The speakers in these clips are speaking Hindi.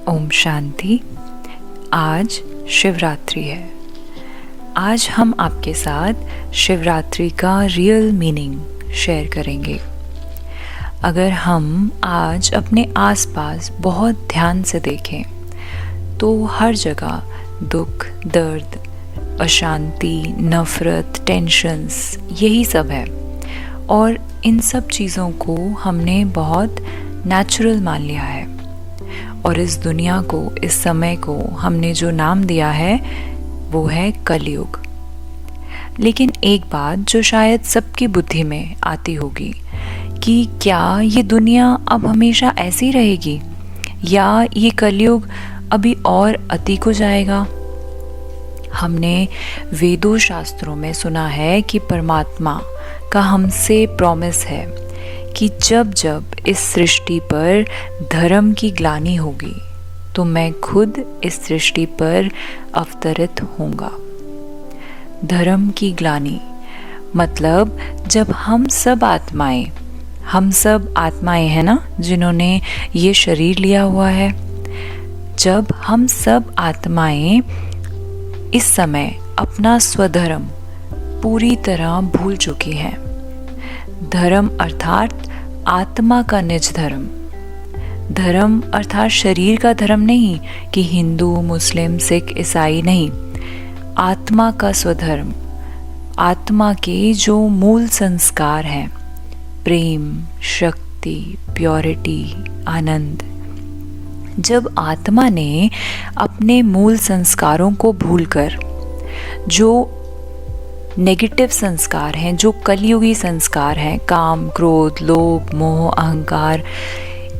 ओम शांति। आज शिवरात्रि है। आज हम आपके साथ शिवरात्रि का रियल मीनिंग शेयर करेंगे। अगर हम आज अपने आसपास बहुत ध्यान से देखें तो हर जगह दुख, दर्द, अशांति, नफ़रत, टेंशन्स यही सब है और इन सब चीज़ों को हमने बहुत नेचुरल मान लिया है और इस दुनिया को, इस समय को हमने जो नाम दिया है वो है कलयुग। लेकिन एक बात जो शायद सबकी बुद्धि में आती होगी कि क्या ये दुनिया अब हमेशा ऐसी रहेगी या ये कलयुग अभी और अति को जाएगा। हमने वेदों शास्त्रों में सुना है कि परमात्मा का हमसे प्रॉमिस है कि जब जब इस सृष्टि पर धर्म की ग्लानि होगी तो मैं खुद इस सृष्टि पर अवतरित होऊंगा। धर्म की ग्लानि मतलब जब हम सब आत्माएं हैं ना, जिन्होंने ये शरीर लिया हुआ है, जब हम सब आत्माएं इस समय अपना स्वधर्म पूरी तरह भूल चुकी हैं। धर्म अर्थात आत्मा का निज धर्म। धर्म अर्थात शरीर का धर्म नहीं कि हिंदू, मुस्लिम, सिख, ईसाई नहीं। आत्मा का स्वधर्म, आत्मा के जो मूल संस्कार हैं, प्रेम, शक्ति, प्योरिटी, आनंद। जब आत्मा ने अपने मूल संस्कारों को भूलकर जो नेगेटिव संस्कार हैं, जो कलयुगी संस्कार हैं, काम, क्रोध, लोभ, मोह, अहंकार,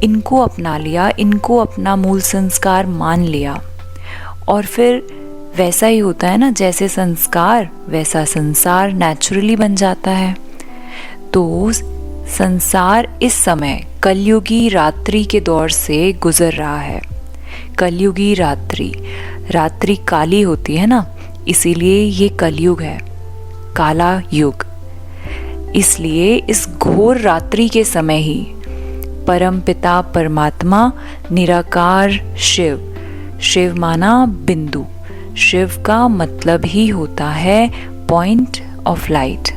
इनको अपना लिया, इनको अपना मूल संस्कार मान लिया और फिर वैसा ही होता है ना, जैसे संस्कार वैसा संसार नेचुरली बन जाता है। तो संसार इस समय कलयुगी रात्रि के दौर से गुजर रहा है। कलयुगी रात्रि काली होती है ना, इसीलिए ये कलयुग है, काला युग। इसलिए इस घोर रात्रि के समय ही परमपिता परमात्मा निराकार शिव माना बिंदु, शिव का मतलब ही होता है पॉइंट ऑफ लाइट,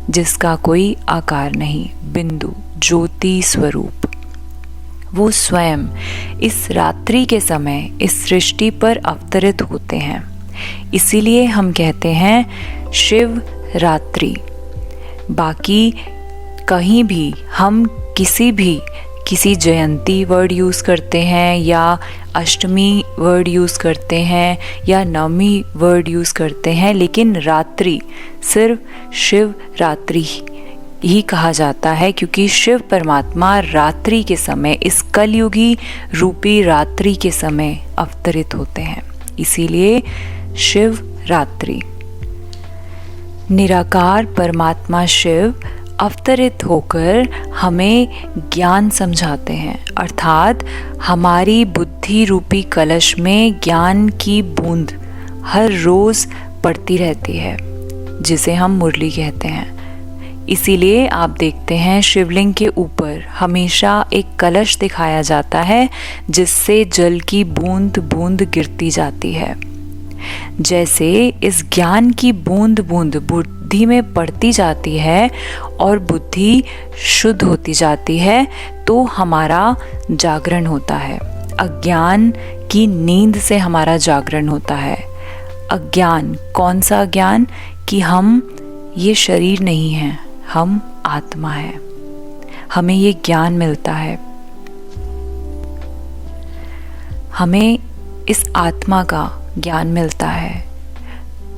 जिसका कोई आकार नहीं, बिंदु, ज्योति स्वरूप। वो स्वयं इस रात्रि के समय इस सृष्टि पर अवतरित होते हैं। इसीलिए हम कहते हैं शिव रात्रि। बाकी कहीं भी हम किसी जयंती वर्ड यूज़ करते हैं या अष्टमी वर्ड यूज़ करते हैं या नवमी वर्ड यूज़ करते हैं, लेकिन रात्रि सिर्फ शिव रात्रि ही कहा जाता है, क्योंकि शिव परमात्मा रात्रि के समय, इस कलयुगी रूपी रात्रि के समय अवतरित होते हैं। इसीलिए शिव रात्रि। निराकार परमात्मा शिव अवतरित होकर हमें ज्ञान समझाते हैं, अर्थात हमारी बुद्धि रूपी कलश में ज्ञान की बूंद हर रोज पड़ती रहती है, जिसे हम मुरली कहते हैं। इसीलिए आप देखते हैं शिवलिंग के ऊपर हमेशा एक कलश दिखाया जाता है, जिससे जल की बूंद बूंद गिरती जाती है। जैसे इस ज्ञान की बूंद बूंद बुद्धि में पड़ती जाती है और बुद्धि शुद्ध होती जाती है, तो हमारा जागरण होता है। अज्ञान की नींद से हमारा जागरण होता है। अज्ञान, कौन सा ज्ञान? कि हम ये शरीर नहीं हैं, हम आत्मा हैं। हमें ये ज्ञान मिलता है। हमें इस आत्मा का ज्ञान मिलता है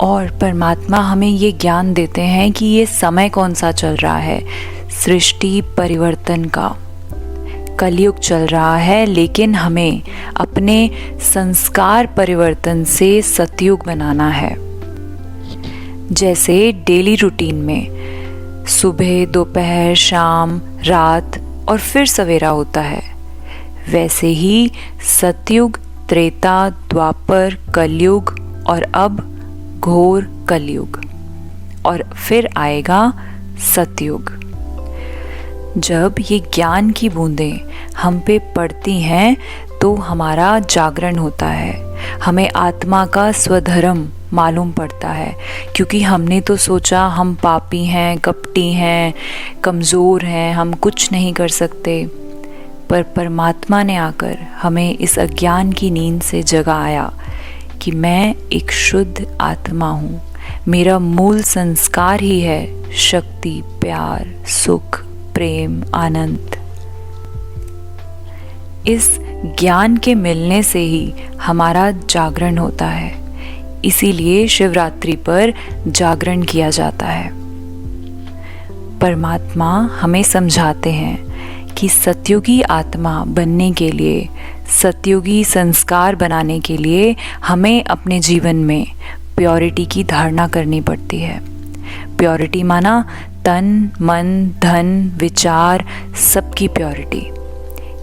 और परमात्मा हमें ये ज्ञान देते हैं कि ये समय कौन सा चल रहा है, सृष्टि परिवर्तन का। कलयुग चल रहा है, लेकिन हमें अपने संस्कार परिवर्तन से सतयुग बनाना है। जैसे डेली रूटीन में सुबह, दोपहर, शाम, रात और फिर सवेरा होता है, वैसे ही सतयुग, त्रेता, द्वापर, कलयुग और अब घोर कलयुग और फिर आएगा सतयुग। जब ये ज्ञान की बूंदें हम पे पड़ती हैं तो हमारा जागरण होता है, हमें आत्मा का स्वधर्म मालूम पड़ता है, क्योंकि हमने तो सोचा हम पापी हैं, कपटी हैं, कमज़ोर हैं, हम कुछ नहीं कर सकते। पर परमात्मा ने आकर हमें इस अज्ञान की नींद से जगाया कि मैं एक शुद्ध आत्मा हूँ, मेरा मूल संस्कार ही है शक्ति, प्यार, सुख, प्रेम, आनंद। इस ज्ञान के मिलने से ही हमारा जागरण होता है, इसीलिए शिवरात्रि पर जागरण किया जाता है। परमात्मा हमें समझाते हैं कि सतयुगी आत्मा बनने के लिए, सतयुगी संस्कार बनाने के लिए हमें अपने जीवन में प्योरिटी की धारणा करनी पड़ती है। प्योरिटी माना तन, मन, धन, विचार, सबकी प्योरिटी।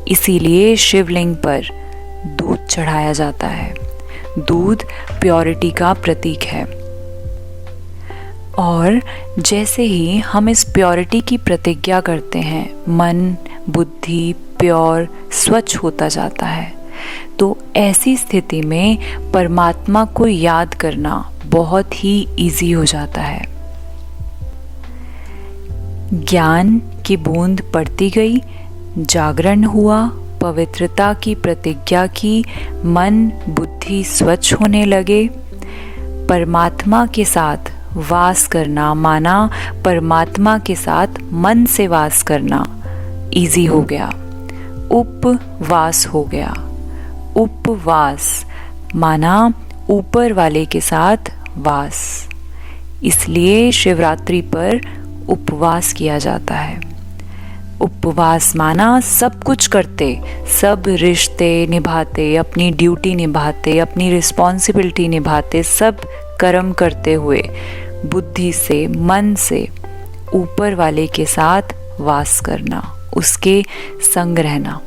इसीलिए शिवलिंग पर दूध चढ़ाया जाता है। दूध प्योरिटी का प्रतीक है। और जैसे ही हम इस प्योरिटी की प्रतिज्ञा करते हैं, मन, बुद्धि प्योर, स्वच्छ होता जाता है। तो ऐसी स्थिति में परमात्मा को याद करना बहुत ही इजी हो जाता है। ज्ञान की बूंद पड़ती गई, जागरण हुआ, पवित्रता की प्रतिज्ञा की, मन बुद्धि स्वच्छ होने लगे। परमात्मा के साथ वास करना माना परमात्मा के साथ मन से वास करना इजी हो गया, उपवास हो गया। उपवास माना ऊपर वाले के साथ वास, इसलिए शिवरात्रि पर उपवास किया जाता है। उपवास माना सब कुछ करते, सब रिश्ते निभाते, अपनी ड्यूटी निभाते, अपनी रिस्पॉन्सिबिलिटी निभाते, सब कर्म करते हुए बुद्धि से, मन से ऊपर वाले के साथ वास करना, उसके संग रहना।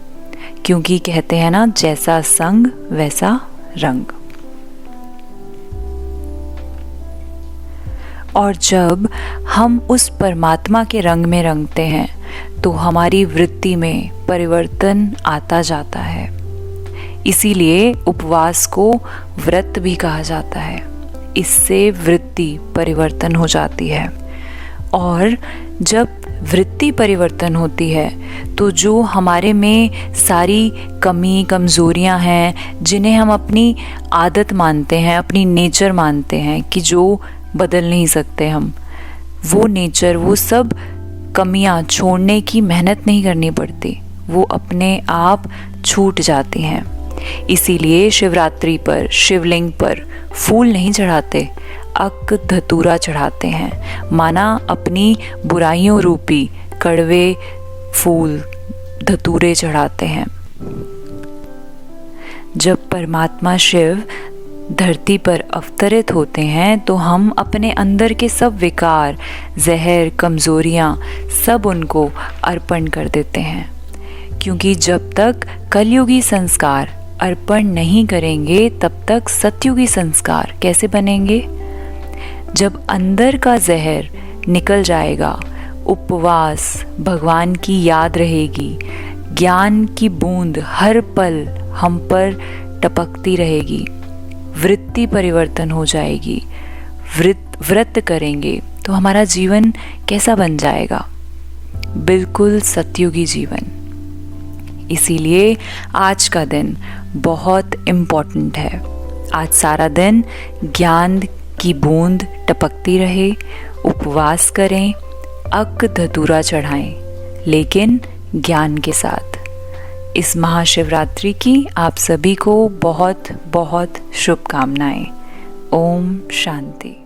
क्योंकि कहते हैं ना, जैसा संग वैसा रंग। और जब हम उस परमात्मा के रंग में रंगते हैं तो हमारी वृत्ति में परिवर्तन आता जाता है। इसीलिए उपवास को व्रत भी कहा जाता है। इससे वृत्ति परिवर्तन हो जाती है। और जब वृत्ति परिवर्तन होती है तो जो हमारे में सारी कमी कमज़ोरियां हैं, जिन्हें हम अपनी आदत मानते हैं, अपनी नेचर मानते हैं कि जो बदल नहीं सकते हम, वो नेचर, वो सब कमियां छोड़ने की मेहनत नहीं करनी पड़ती, वो अपने आप छूट जाती हैं। इसीलिए शिवरात्रि पर शिवलिंग पर फूल नहीं चढ़ाते, अक धतूरा चढ़ाते हैं, माना अपनी बुराइयों रूपी कड़वे फूल धतूरे चढ़ाते हैं। जब परमात्मा शिव धरती पर अवतरित होते हैं तो हम अपने अंदर के सब विकार, जहर, कमज़ोरियाँ सब उनको अर्पण कर देते हैं। क्योंकि जब तक कलयुगी संस्कार अर्पण नहीं करेंगे तब तक सतयुगी संस्कार कैसे बनेंगे। जब अंदर का जहर निकल जाएगा, उपवास, भगवान की याद रहेगी, ज्ञान की बूंद हर पल हम पर टपकती रहेगी, वृत्ति परिवर्तन हो जाएगी, व्रत करेंगे तो हमारा जीवन कैसा बन जाएगा, बिल्कुल सतयुगी जीवन। इसीलिए आज का दिन बहुत इम्पोर्टेंट है। आज सारा दिन ज्ञान की बूंद टपकती रहे, उपवास करें, अक धतूरा चढ़ाएं, लेकिन ज्ञान के साथ। इस महाशिवरात्रि की आप सभी को बहुत बहुत शुभकामनाएं। ओम शांति।